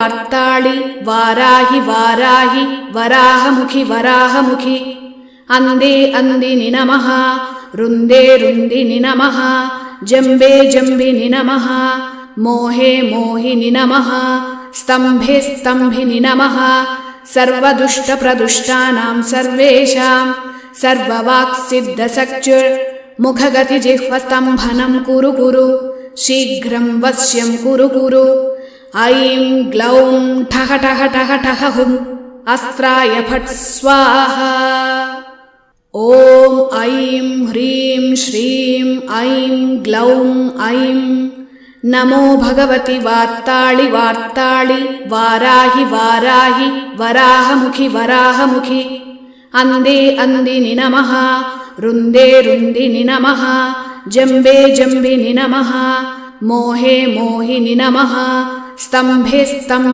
वार्ताळि वाराहि वाराहि वराहमुखि वराहमुखि अंदे अंदिनि नमः रुन्दे रुन्दिनि नमः जम्बे जम्बिनि नमः मोहे मोहिनि नमः स्तम्भे स्तम्भिनि नमः सर्वदुष्टप्रदुष्टानां सर्वेषां सर्ववाक्सिद्धसक्चुर्मुखगतिजिह्वस्तम्भनं कुरु कुरु शीघ्रं वश्यं कुरु कुरु ऐं ग्लौं ठः ठः ठः ठः हुम् अस्त्राय फट् स्वाहा ॐ ऐं ह्रीं श्रीं ऐं ग्लौं ऐं नमो भगवति वार्ताळि वार्ताळि वाराहि वाराहि वराहमुखि वराहमुखि अंदे अंदिनि नमः रुन्दे रुन्दिनि नमः जम्बे जम्बिनि नमः मोहे मोहिनि नमः स्तम्भे स्तम्भ